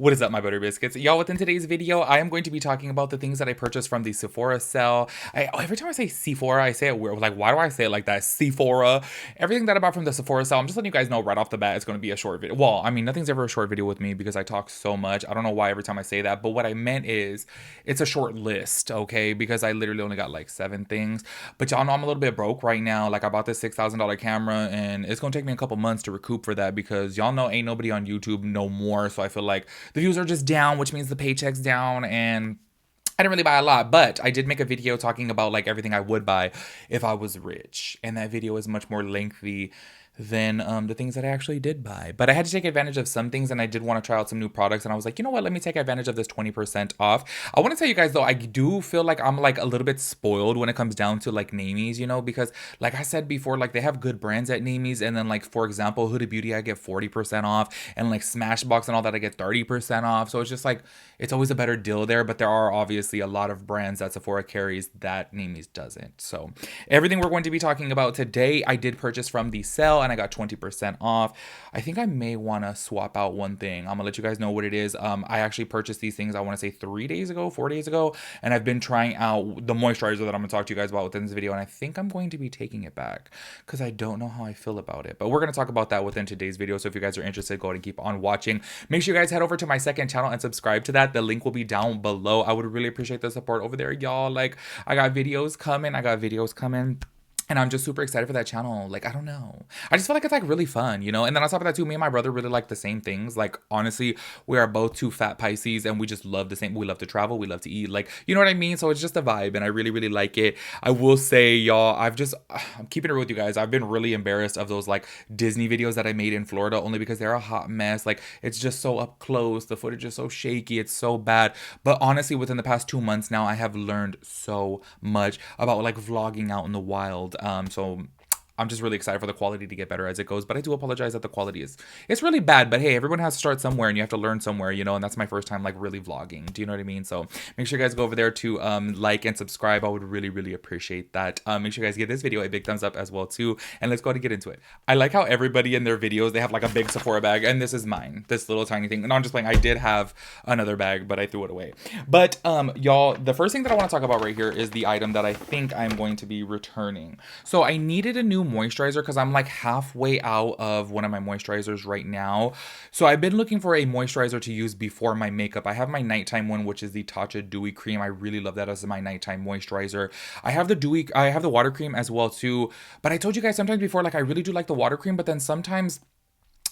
What is up, my butter biscuits? Y'all, within today's video, I am going to be talking about the things that I purchased from the Sephora sale. Every time I say Sephora, I say it weird. Like, why do I say it like that? Sephora. Everything that I bought from the Sephora sale, I'm just letting you guys know right off the bat, it's going to be a short video. Well, I mean, nothing's ever a short video with me because I talk so much. I don't know why every time I say that, but what I meant is it's a short list, okay? Because I literally only got like 7 things. But y'all know I'm a little bit broke right now. Like, I bought this $6,000 camera, and it's going to take me a couple months to recoup for that because y'all know ain't nobody on YouTube no more. So I feel like the views are just down, which means the paycheck's down, and I didn't really buy a lot, but I did make a video talking about like everything I would buy if I was rich, and that video is much more lengthy than the things that I actually did buy. But I had to take advantage of some things, and I did want to try out some new products, and I was like, you know what, let me take advantage of this 20% off. I want to tell you guys though, I do feel like I'm like a little bit spoiled when it comes down to like Namies, you know, because like I said before, like they have good brands at Namies, and then like for example, Huda Beauty I get 40% off, and like Smashbox and all that I get 30% off. So it's just like it's always a better deal there, but there are obviously a lot of brands that Sephora carries that Namies doesn't. So everything we're going to be talking about today, I did purchase from the sale, and I got 20% off. I think I may want to swap out one thing. I'm gonna let you guys know what it is. I actually purchased these things, I want to say 4 days ago, and I've been trying out the moisturizer that I'm gonna talk to you guys about within this video, and I think I'm going to be taking it back because I don't know how I feel about it, but we're gonna talk about that within today's video. So if you guys are interested, go ahead and keep on watching. Make sure you guys head over to my second channel and subscribe to that. The link will be down below. I would really appreciate the support over there, y'all. Like, I got videos coming, and I'm just super excited for that channel. Like, I don't know, I just feel like it's like really fun, you know. And then on top of that too, me and my brother really like the same things. Like, honestly, we are both two fat Pisces, and we just love the same. We love to travel, we love to eat, like, you know what I mean. So it's just a vibe, and I really like it. I will say, y'all, I'm keeping it real with you guys, I've been really embarrassed of those like Disney videos that I made in Florida, only because they're a hot mess. Like, it's just so up close, the footage is so shaky, it's so bad. But honestly, within the past 2 months now, I have learned so much about like vlogging out in the wild. So I'm just really excited for the quality to get better as it goes, but I do apologize that the quality it's really bad. But hey, everyone has to start somewhere, and you have to learn somewhere, you know. And that's my first time like really vlogging. Do you know what I mean? So make sure you guys go over there to like and subscribe. I would really appreciate that. Make sure you guys give this video a big thumbs up as well too, and let's go ahead and get into it. I like how everybody in their videos, they have like a big Sephora bag, and this is mine, this little tiny thing. And I'm just playing. I did have another bag, but I threw it away. But y'all, the first thing that I want to talk about right here is the item that I think I'm going to be returning. So I needed a new moisturizer because I'm like halfway out of one of my moisturizers right now. So I've been looking for a moisturizer to use before my makeup. I have my nighttime one, which is the Tatcha Dewy Cream. I really love that as my nighttime moisturizer. I have the water cream as well too. But I told you guys sometimes before, like I really do like the water cream, but then sometimes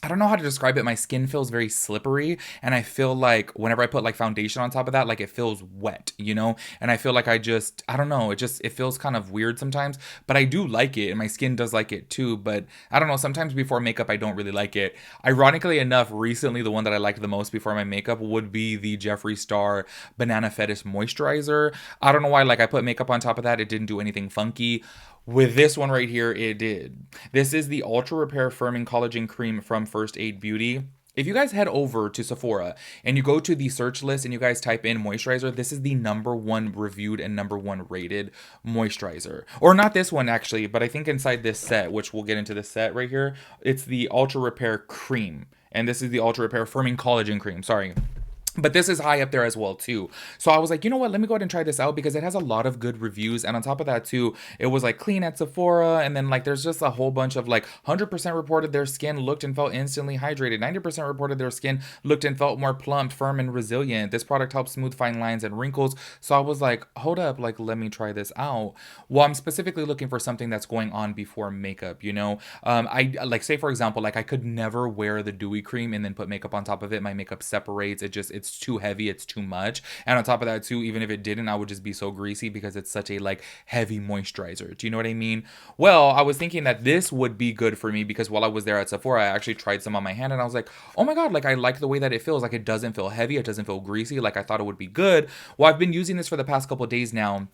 I don't know how to describe it. My skin feels very slippery, and I feel like whenever I put like foundation on top of that, like it feels wet, you know? And I feel like I don't know, it feels kind of weird sometimes, but I do like it, and my skin does like it too. But I don't know, sometimes before makeup, I don't really like it. Ironically enough, recently, the one that I liked the most before my makeup would be the Jeffree Star Banana Fetish Moisturizer. I don't know why, like I put makeup on top of that, it didn't do anything funky. With this one right here, it did. This is the Ultra Repair Firming Collagen Cream from First Aid Beauty. If you guys head over to Sephora and you go to the search list and you guys type in moisturizer, this is the #1 reviewed and #1 rated moisturizer. Or not this one actually, but I think inside this set, which we'll get into the set right here, it's the Ultra Repair Cream. And this is the Ultra Repair Firming Collagen Cream, sorry. But this is high up there as well too. So I was like, you know what, let me go ahead and try this out because it has a lot of good reviews. And on top of that too, it was like clean at Sephora. And then like there's just a whole bunch of like 100% reported their skin looked and felt instantly hydrated. 90% reported their skin looked and felt more plump, firm, and resilient. This product helps smooth fine lines and wrinkles. So I was like, hold up, like let me try this out. Well, I'm specifically looking for something that's going on before makeup, you know. I like, say for example, like I could never wear the dewy cream and then put makeup on top of it. My makeup separates. It's too heavy, it's too much. And on top of that too, even if it didn't, I would just be so greasy because it's such a like heavy moisturizer. Do you know what I mean? Well, I was thinking that this would be good for me because while I was there at Sephora, I actually tried some on my hand, and I was like, oh my god, like I like the way that it feels. Like it doesn't feel heavy, it doesn't feel greasy, like I thought it would be good. Well, I've been using this for the past couple of days now,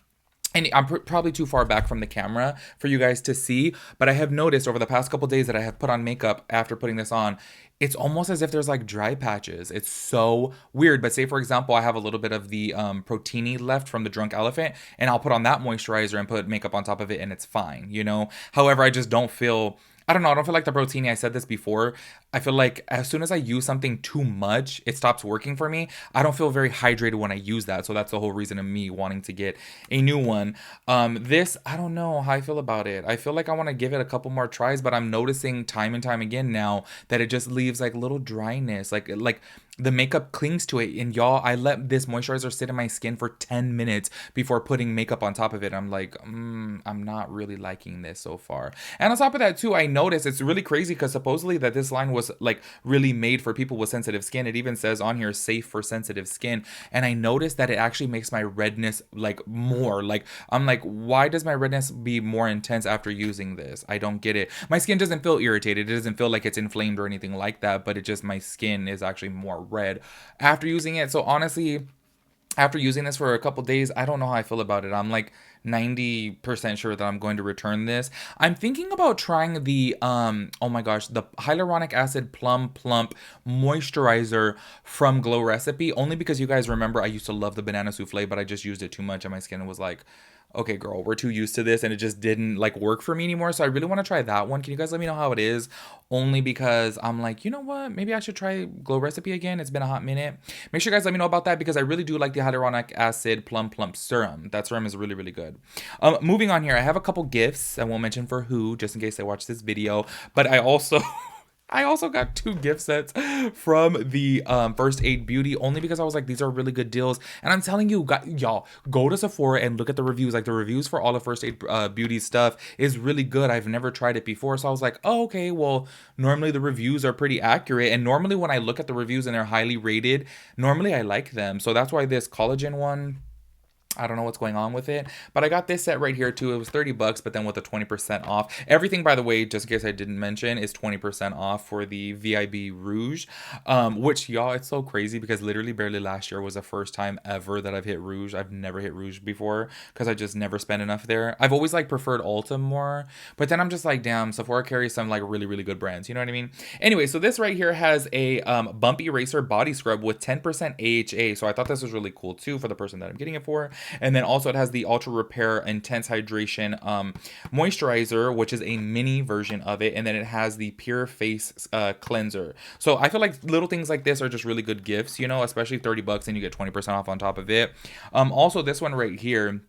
and I'm probably too far back from the camera for you guys to see, but I have noticed over the past couple days that I have put on makeup after putting this on, it's almost as if there's like dry patches. It's so weird. But say for example, I have a little bit of the Protini left from the Drunk Elephant, and I'll put on that moisturizer and put makeup on top of it, and it's fine, you know? However, I just don't feel, I don't know, I don't feel like the Protini, I said this before, I feel like as soon as I use something too much, it stops working for me. I don't feel very hydrated when I use that. So that's the whole reason of me wanting to get a new one. This, I don't know how I feel about it. I feel like I want to give it a couple more tries, but I'm noticing time and time again now that it just leaves like little dryness, like the makeup clings to it. And y'all, I let this moisturizer sit in my skin for 10 minutes before putting makeup on top of it. I'm like, I'm not really liking this so far. And on top of that too, I noticed it's really crazy because supposedly that this line was like really made for people with sensitive skin. It even says on here safe for sensitive skin. And I noticed that it actually makes my redness like more. Like I'm like, why does my redness be more intense after using this? I don't get it. My skin doesn't feel irritated. It doesn't feel like it's inflamed or anything like that, but it just, my skin is actually more red after using it. So honestly, after using this for a couple days, I don't know how I feel about it. I'm like 90% sure that I'm going to return this. I'm thinking about trying the oh my gosh, the hyaluronic acid plum plump moisturizer from Glow Recipe, only because you guys remember I used to love the banana souffle, but I just used it too much and my skin was like, okay girl, we're too used to this, and it just didn't like work for me anymore. So I really want to try that one. Can you guys let me know how it is? Only because I'm like, you know what, maybe I should try Glow Recipe again. It's been a hot minute. Make sure you guys let me know about that because I really do like the hyaluronic acid plum plump serum. That serum is really good. Moving on here, I have a couple gifts. I won't mention for who, just in case they watch this video, but I also I also got 2 gift sets from the First Aid Beauty, only because I was like, these are really good deals. And I'm telling you, y'all, go to Sephora and look at the reviews. Like the reviews for all of First Aid Beauty stuff is really good. I've never tried it before. So I was like, oh, okay, well, normally the reviews are pretty accurate. And normally when I look at the reviews and they're highly rated, normally I like them. So that's why this collagen one, I don't know what's going on with it, but I got this set right here too. It was 30 bucks, but then with a 20% off. Everything, by the way, just in case I didn't mention, is 20% off for the VIB Rouge, which y'all, it's so crazy because literally barely last year was the first time ever that I've hit Rouge. I've never hit Rouge before because I just never spent enough there. I've always like preferred Ulta more, but then I'm just like, damn, Sephora carries some like really good brands. You know what I mean? Anyway, so this right here has a bump eraser body scrub with 10% AHA. So I thought this was really cool too for the person that I'm getting it for. And then also it has the Ultra Repair Intense Hydration Moisturizer, which is a mini version of it. And then it has the Pure Face Cleanser. So I feel like little things like this are just really good gifts, you know, especially 30 bucks and you get 20% off on top of it. Also this one right here,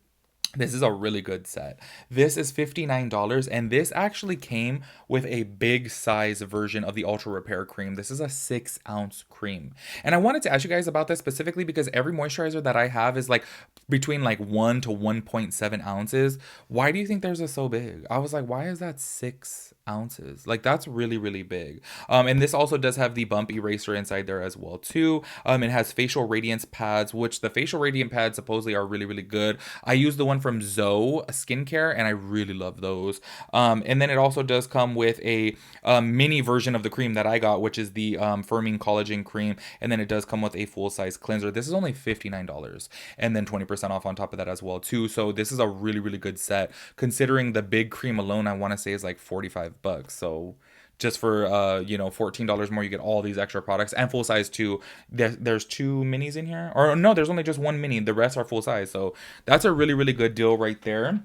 this is a really good set. This is $59, and this actually came with a big size version of the Ultra Repair Cream. This is a 6-ounce cream. And I wanted to ask you guys about this specifically because every moisturizer that I have is like between like 1 to 1.7 ounces. Why do you think theirs is so big? I was like, why is that 6 ounces? Like that's really big. And this also does have the bump eraser inside there as well too. It has facial radiance pads, which the facial radiant pads supposedly are really good. I use the one from Zoe Skincare and I really love those. And then it also does come with a mini version of the cream that I got, which is the firming collagen cream. And then it does come with a full-size cleanser. This is only $59 and then 20% off on top of that as well too. So this is a really good set considering the big cream alone I want to say is like 45 bucks. So just for you know, $14 more, you get all these extra products and full size too. There's 2 minis in here, or no, there's only just 1 mini. The rest are full size. So that's a really good deal right there.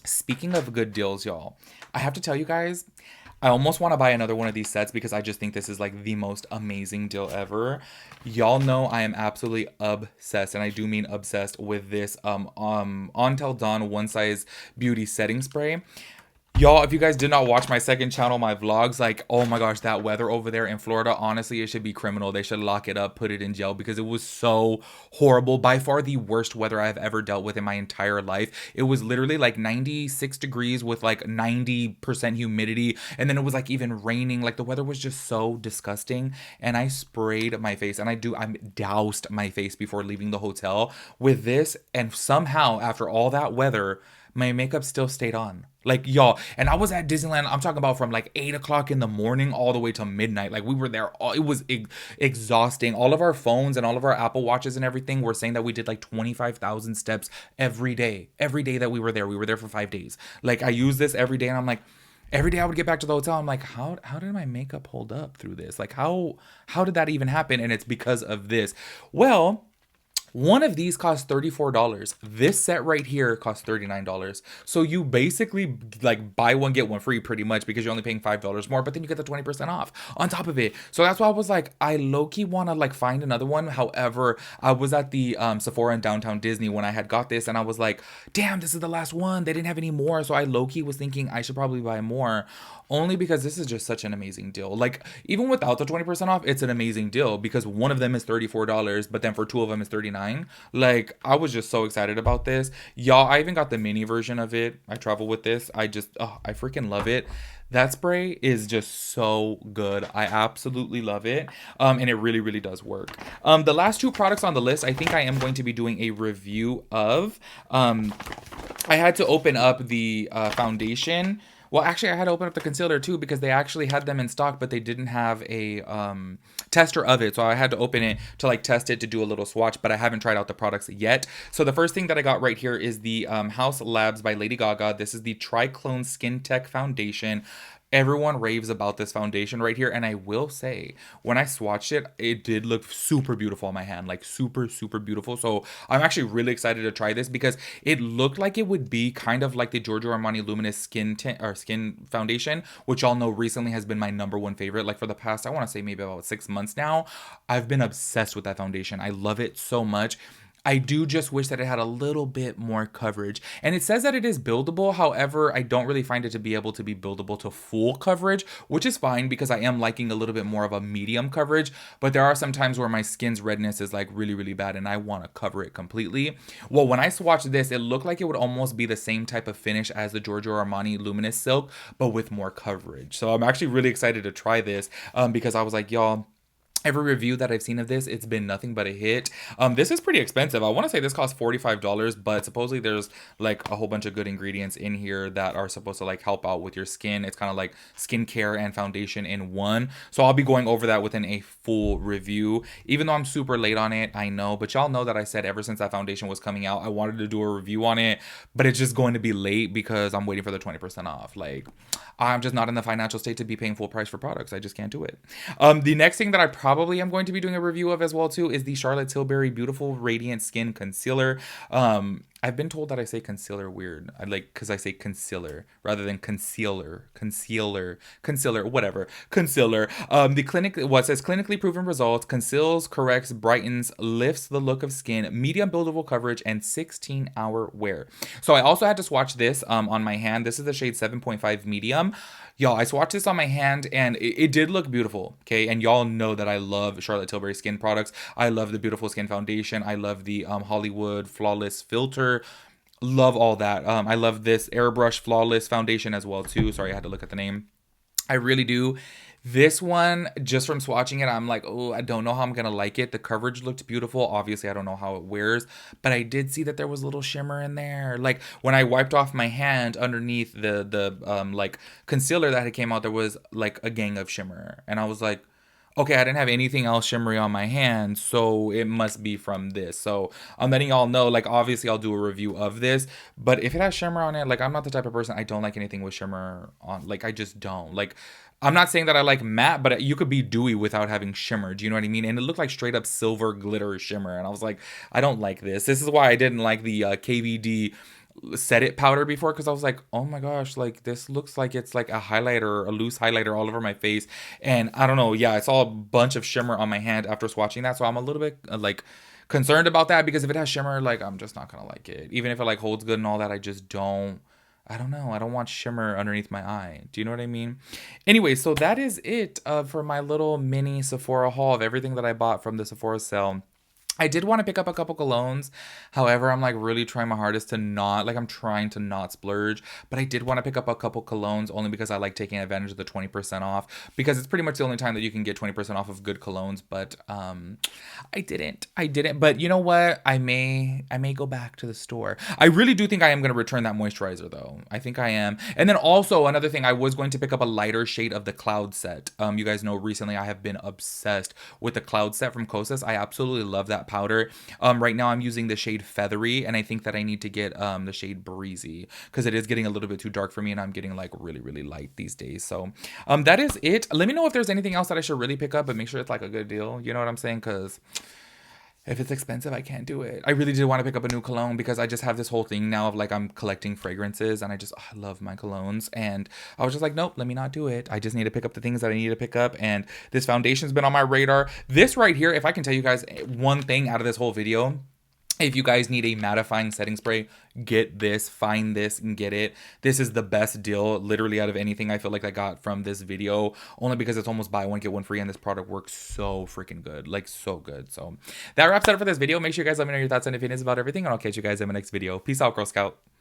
Speaking of good deals, y'all, I have to tell you guys, I almost want to buy another one of these sets because I just think this is like the most amazing deal ever. Y'all know I am absolutely obsessed, and I do mean obsessed, with this On Till Dawn One Size Beauty Setting Spray. Y'all, if you guys did not watch my second channel, my vlogs, like, oh my gosh, that weather over there in Florida, honestly, it should be criminal. They should lock it up, put it in jail, because it was so horrible. By far the worst weather I've ever dealt with in my entire life. It was literally like 96 degrees with like 90% humidity. And then it was like even raining. Like the weather was just so disgusting. And I sprayed my face, and I doused my face before leaving the hotel with this. And somehow, after all that weather, my makeup still stayed on. Like, y'all, and I was at Disneyland, I'm talking about from like 8 o'clock in the morning all the way to midnight. Like, we were there, it was exhausting. All of our phones and all of our Apple Watches and everything were saying that we did like 25,000 steps every day. Every day that we were there. We were there for 5 days. Like, I use this every day, and I'm like, every day I would get back to the hotel, I'm like, how did my makeup hold up through this? Like, how did that even happen? And it's because of this. Well, One of these costs $34. This set right here costs $39. So you basically like buy one get one free pretty much because you're only paying $5 more, but then you get the 20% off on top of it. So that's why I was like, I low-key want to like find another one. However, I was at the Sephora in downtown Disney when I had got this, and I was like, damn, this is the last one. They didn't have any more. So I low-key was thinking I should probably buy more, only because this is just such an amazing deal. Like, even without the 20% off, it's an amazing deal because one of them is $34, but then for two of them is $39. Like, I was just so excited about this. Y'all, I even got the mini version of it. I travel with this. I freaking love it. That spray is just so good. I absolutely love it. And it really, really does work. The last two products on the list, I think I am going to be doing a review of. I had to open up the foundation. Well, actually, I had to open up the concealer too because they actually had them in stock, but they didn't have a tester of it. So I had to open it to like test it to do a little swatch, but I haven't tried out the products yet. So the first thing that I got right here is the House Labs by Lady Gaga. This is the Triclone Skin Tech Foundation. Everyone raves about this foundation right here, and I will say when I swatched it, it did look super beautiful on my hand, like super, super beautiful. So I'm actually really excited to try this because it looked like it would be kind of like the Giorgio Armani Luminous skin foundation, which y'all know recently has been my number one favorite. Like for the past, I want to say maybe about 6 months now, I've been obsessed with that foundation. I love it so much. I do just wish that it had a little bit more coverage. And it says that it is buildable. However, I don't really find it to be able to be buildable to full coverage, which is fine because I am liking a little bit more of a medium coverage. But there are some times where my skin's redness is like really, really bad and I want to cover it completely. Well, when I swatched this, it looked like it would almost be the same type of finish as the Giorgio Armani Luminous Silk, but with more coverage. So I'm actually really excited to try this because I was like, y'all, every review that I've seen of this, it's been nothing but a hit. This is pretty expensive. I want to say this costs $45, but supposedly there's like a whole bunch of good ingredients in here that are supposed to like help out with your skin. It's kind of like skincare and foundation in one. So I'll be going over that within a full review. Even though I'm super late on it, I know, but y'all know that I said ever since that foundation was coming out, I wanted to do a review on it, but it's just going to be late because I'm waiting for the 20% off. Like, I'm just not in the financial state to be paying full price for products. I just can't do it. The next thing that I probably am going to be doing a review of as well too is the Charlotte Tilbury Beautiful Radiant Skin Concealer. I've been told that I say concealer weird. I like because I say concealer rather than concealer, whatever. Concealer. What says clinically proven results: conceals, corrects, brightens, lifts the look of skin, medium buildable coverage, and 16-hour wear. So I also had to swatch this on my hand. This is the shade 7.5 medium. Y'all, I swatched this on my hand and it did look beautiful, okay? And y'all know that I love Charlotte Tilbury skin products. I love the Beautiful Skin Foundation. I love the Hollywood Flawless Filter. Love all that. I love this Airbrush Flawless Foundation as well too. Sorry, I had to look at the name. I really do. This one, just from swatching it, I'm like, oh, I don't know how I'm going to like it. The coverage looked beautiful. Obviously, I don't know how it wears, but I did see that there was a little shimmer in there. Like when I wiped off my hand underneath the like concealer that had came out, there was like a gang of shimmer. And I was like, okay, I didn't have anything else shimmery on my hand, so it must be from this. So I'm letting y'all know, like, obviously I'll do a review of this, but if it has shimmer on it, like, I'm not the type of person, I don't like anything with shimmer on, like, I just don't. Like, I'm not saying that I like matte, but you could be dewy without having shimmer. Do you know what I mean? And it looked like straight up silver glitter shimmer. And I was like, I don't like this. This is why I didn't like the KVD Set It powder before, because I was like, oh my gosh, like this looks like it's like a highlighter, a loose highlighter all over my face. And I don't know. Yeah, I saw a bunch of shimmer on my hand after swatching that. So I'm a little bit like concerned about that because if it has shimmer, like I'm just not going to like it. Even if it like holds good and all that, I don't know. I don't want shimmer underneath my eye. Do you know what I mean? Anyway, so that is it for my little mini Sephora haul of everything that I bought from the Sephora sale. I did want to pick up a couple colognes. However, I'm like really trying my hardest to not, like I'm trying to not splurge. But I did want to pick up a couple colognes only because I like taking advantage of the 20% off. Because it's pretty much the only time that you can get 20% off of good colognes. But I didn't. But you know what? I may go back to the store. I really do think I am going to return that moisturizer though. I think I am. And then also another thing, I was going to pick up a lighter shade of the Cloud Set. You guys know recently I have been obsessed with the Cloud Set from Kosas. I absolutely love that powder. Right now I'm using the shade Feathery, and I think that I need to get the shade Breezy because it is getting a little bit too dark for me and I'm getting like really, really light these days. So that is it. Let me know if there's anything else that I should really pick up, but make sure it's like a good deal. You know what I'm saying? Because If it's expensive, I can't do it. I really did want to pick up a new cologne because I just have this whole thing now of like I'm collecting fragrances and I love my colognes. And I was just like, nope, let me not do it. I just need to pick up the things that I need to pick up. And this foundation's been on my radar. This right here, if I can tell you guys one thing out of this whole video, if you guys need a mattifying setting spray, get this, find this and get it. This is the best deal literally out of anything I feel like I got from this video, only because it's almost buy one get one free, and this product works so freaking good, like so good. So that wraps it up for this video. Make sure you guys let me know your thoughts and opinions about everything, and I'll catch you guys in my next video. Peace out, Girl Scout.